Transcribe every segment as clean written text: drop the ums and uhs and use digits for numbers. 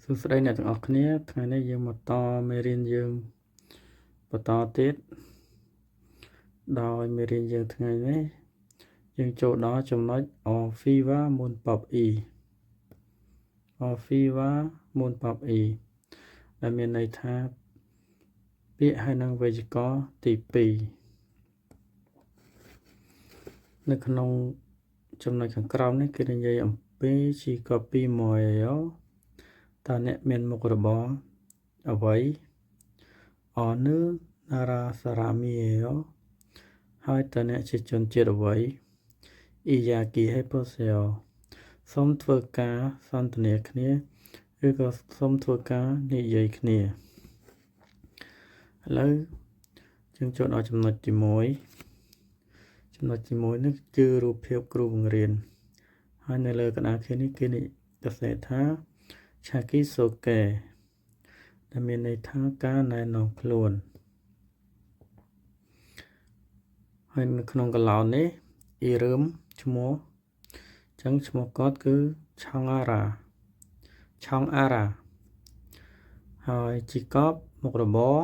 សួស្តីអ្នកទាំងអស់គ្នាថ្ងៃនេះយើងមកតមេរៀនយើងបន្តទៀតដោយមេរៀនយើងថ្ងៃនេះយើងចូលដល់ចំណុច Orfiva មុន Pop E Orfiva មុន Pop E ដែលមានន័យថាពាក្យហើយនឹងវេយ្យាករណ៍ទី2នៅក្នុងចំណុចខាងក្រោមនេះគេនិយាយអំពីជា copy មួយតើអ្នកមានមុខរបរអ្វីOnu Narasaramiyo ហើយតើអ្នកជាជនជាតិអ្វី Iyaki Heposeo សូមធ្វើការសន្ទនាគ្នាឬក៏សូមធ្វើការនិយាយគ្នាឥឡូវយើងចូលដល់ចំណុចទី1ចំណុចទី1នេះគឺរូបភាពគ្រូបង្រៀនហើយនៅលើកណ្ដាលខៀននេះគេសរសេរថា Chaki Soke ដែលមានន័យថាការណែនាំខ្លួនហើយនៅក្នុងកឡោននេះអ៊ីរឹមឈ្មោះអញ្ចឹងឈ្មោះគាត់គឺឆងអារ៉ាហើយជីកបមុខរបរ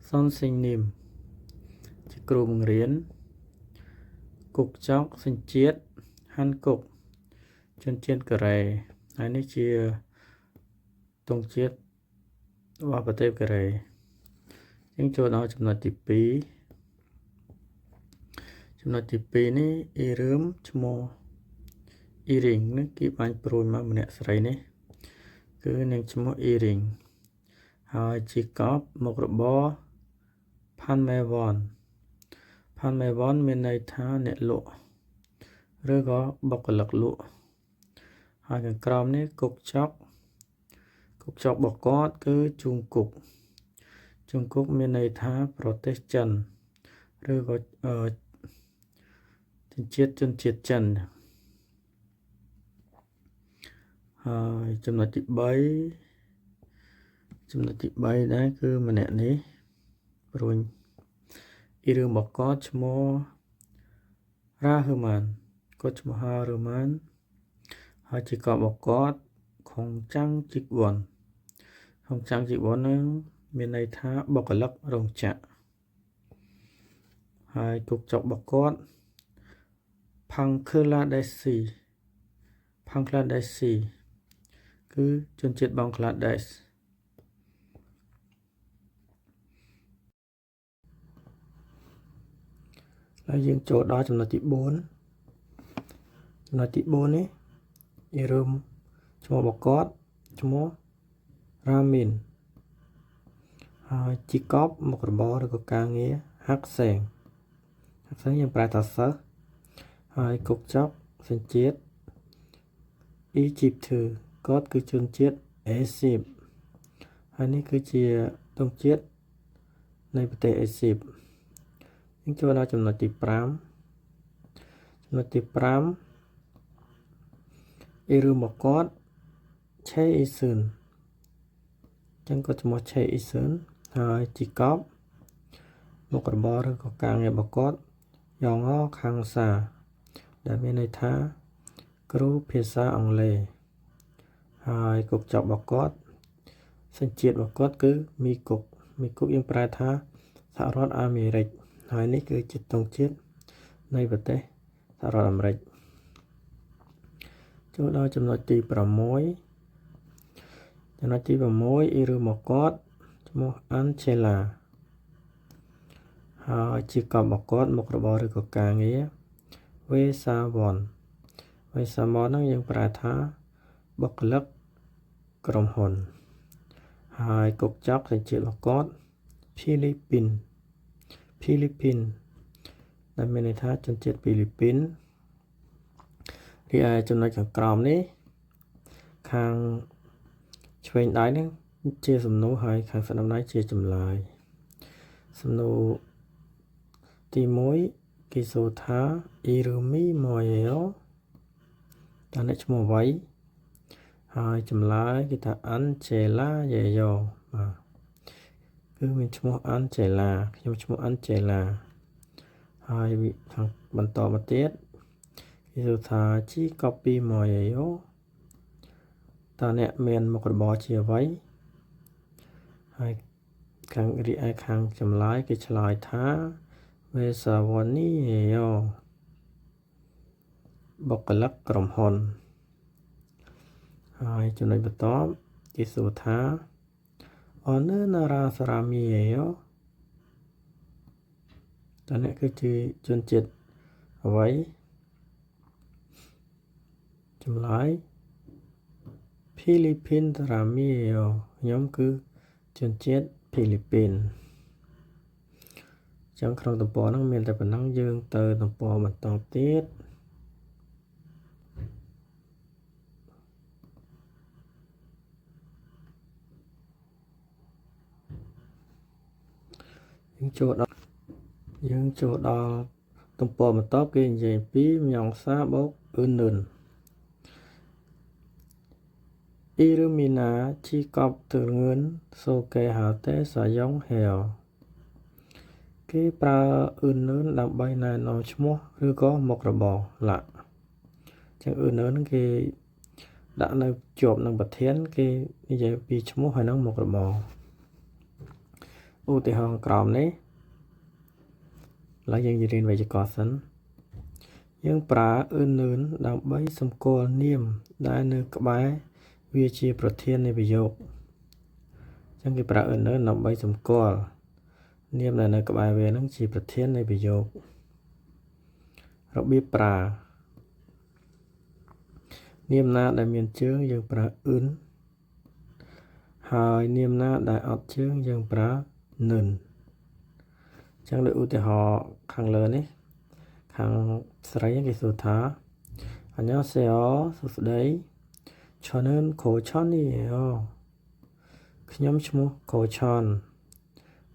សុនសេងនីមជាគ្រូបង្រៀនគុកចောက်សញ្ជាតិហាន់គុកជនជាតិកូរ៉េហើយនេះជាទង់ជាតិរបស់ប្រទេសកូរ៉េយើងចូលដល់ចំណុចទី2ចំណុចទី2នេះអ៊ីរឹមឈ្មោះអ៊ីរីងនេះគេបាញ់ព្រួយមកម្នាក់ស្រីនេះគឺនាងឈ្មោះអ៊ីរីងហើយជីកបមុខរបរផាន់មេវ៉នមានន័យថាអ្នកលក់ឬក៏បុគ្គលិកលក់ហើយខាងក្រោមនេះគុកចောက်របស់គាត់គឺជុងគុកមានន័យថាប្រទេសចិនឬក៏ជនជាតិចិនហើយចំណុចទី3ដែរគឺម្នាក់នេះព្រួញអ៊ីរឿងរបស់គាត់ឈ្មោះរ៉ាហឺម៉ានគាត់ឈ្មោះរ៉ាហឺម៉ានហើយជាកបរបស់គាត់ខុងចាំងជីកវ៉ាន់នឹងមានន័យថាបុគ្គលិករោងចក្រហើយគុកចុករបស់គាត់ផាំងឃឺឡាដេស៊ីគឺជនជាតិបង់ក្លាដេសហើយយើងចូលដល់ចំណុចទី4នេះអ៊ីរឹមឈ្មោះរបស់គាត់ឈ្មោះរ៉ាមីនហើយជីកបមុខរបរឬក៏ការងារហាក់សែងយើងប្រែថាសិស្សហើយគុកចុកសញ្ជាតិអ៊ីជីបធឺគាត់គឺជនជាតិអេស៊ីបហើយនេះគឺជាទង់ជាតិនៃប្រទេសអេស៊ីបយើងចូលដល់ចំណុចទី5អ៊ីរឿងរបស់គាត់ឆេអ៊ីស៊ឺនចឹងគាត់ឈ្មោះឆេអ៊ីស៊ឺនហើយជីកបមុខរបរឬក៏ការងាររបស់គាត់យ៉ងខាងសាដែលមានន័យថាគ្រូភាសាអង់គ្លេសហើយគុកចុករបស់គាត់សញ្ជាតិរបស់គាត់គឺមីគុកយើងប្រែថាសហរដ្ឋអាមេរិកហើយនេះគឺជាទង់ជាតិនៃប្រទេសសហរដ្ឋអាមេរិកចូលដល់ចំណុចទី6អ៊ីរឿងមកគាត់ឈ្មោះអាន់ឆេឡាហើយជាកបរបស់គាត់មុខរបរឬក៏ការងារវេសាវ៉នហ្នឹងយើងប្រែថាបុគ្គលិកក្រុមហ៊ុនហើយគុកចុកសញ្ជាតិរបស់គាត់ហ្វីលីពីនដែលមានន័យថាជនជាតិហ្វីលីពីនរីឯចំណុចខាងក្រោមនេះខាងឆ្វេងដៃនេះជាសំណួរហើយខាងស្ដាំដៃជាចម្លើយសំណួរទី1គេសួរថាអ៊ីរឺមីម៉ូយ៉ូតើអ្នកឈ្មោះអ្វីហើយចម្លើយគេថាអាន់ជេឡាយ៉េយ៉ូបាទគឺមានឈ្មោះអាន់ជេឡាខ្ញុំឈ្មោះអាន់ជេឡាហើយខាងបន្តមកទៀតគេសួរថាជីកូពីម៉ូយ៉ូ តើអ្នកមានមុខរបរជាអ្វីហើយខាងរីឯខាងចម្លើយគេឆ្លើយថាវេសាវនីយោបុគ្គលិកក្រុមហ៊ុនហើយចំណុចបន្ទាប់គេសួរថាអនណារាសារ៉ាមីយោតើអ្នកគឺជាជនជាតិអ្វីចម្លើយភីលីពីនរ៉ាមីយោខ្ញុំគឺជនជាតិភីលីពីនចឹងក្នុងទំព័រហ្នឹងមានតែប៉ុណ្ណឹងយើងទៅទំព័របន្តទៀតយើងចូលដល់ទំព័របន្តគេនិយាយពីម្យ៉ងសាបូកអ៊ឺនឺនអ៊ីរមីណាជីកប់ទឿនសូកេហៅតេសាយ៉ុងហេវគេប្រើអ៊ឺនឺនដើម្បីណែនាំឈ្មោះឬក៏មុខរបរឡាចឹងអ៊ឺនឺនគេដាក់នៅជាប់នឹងប្រធានគេនិយាយពីឈ្មោះហើយនឹងមុខរបរឧទាហរណ៍ក្រោមនេះឡើយយើងនិយាយរៀនវេយ្យាករណ៍សិនយើងប្រើអ៊ឺនឺនដើម្បីសម្គាល់នាមដែលនៅក្បែរវាជាប្រធាននៃប្រយោគចឹងគេប្រើអ៊ឺនឺនដើម្បីសម្គាល់នាមដែលនៅក្បែរវានឹងជាប្រធាននៃប្រយោគរបៀបប្រើនាមណាដែលមានជើងយើងប្រើអ៊ឺនហើយនាមណាដែលអត់ជើងយើងប្រើនឹនចឹងដូចឧទាហរណ៍ខាងលើនេះខាងស្រីគេសួរថាអញ្ញសេអូសួស្តីឆននខូឆននេះអូខ្ញុំឈ្មោះខូឆន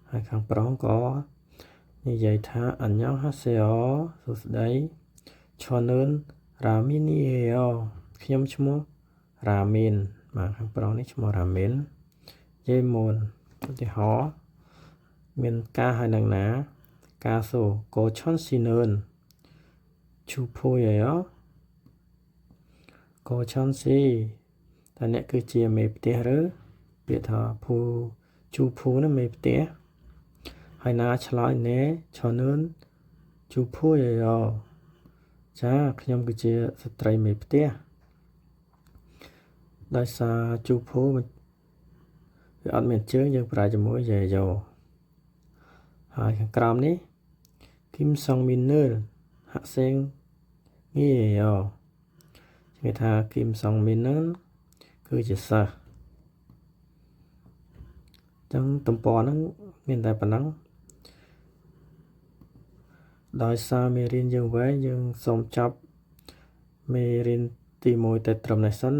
ហើយខាងប្រុសក៏និយាយថាអញ្ញហាសេអូសួស្តីឆននរ៉ាមីនីអូខ្ញុំឈ្មោះរ៉ាមីនបាទខាងប្រុសនេះឈ្មោះរ៉ាមីនយេមូនឧទាហរណ៍មានការហើយនឹងណាការសូកូឆនស៊ីនឿនឈូភូយោកូឆនស៊ីតើអ្នកគឺជាមេផ្ទះឬពាក្យថាភូជូភូនោះមេផ្ទះហើយណាឆ្លើយណែឆនឿនជូភូយោចាខ្ញុំគឺជាស្ត្រីមេផ្ទះដោយសារជូភូវាអត់មានជើងយើងប្រើជាមួយយេយោហើយខាងក្រោមនេះគីមសុងមីននឺលហាក់សេងងាយយោគេថាគីមសុងមីននឺលគឺជាសិស្សចឹងទំព័រហ្នឹងមានតែប៉ុណ្ណឹងដោយសារមេរៀនយើងវែងយើងសូមចាប់មេរៀនទី1តែត្រឹមនេះសិន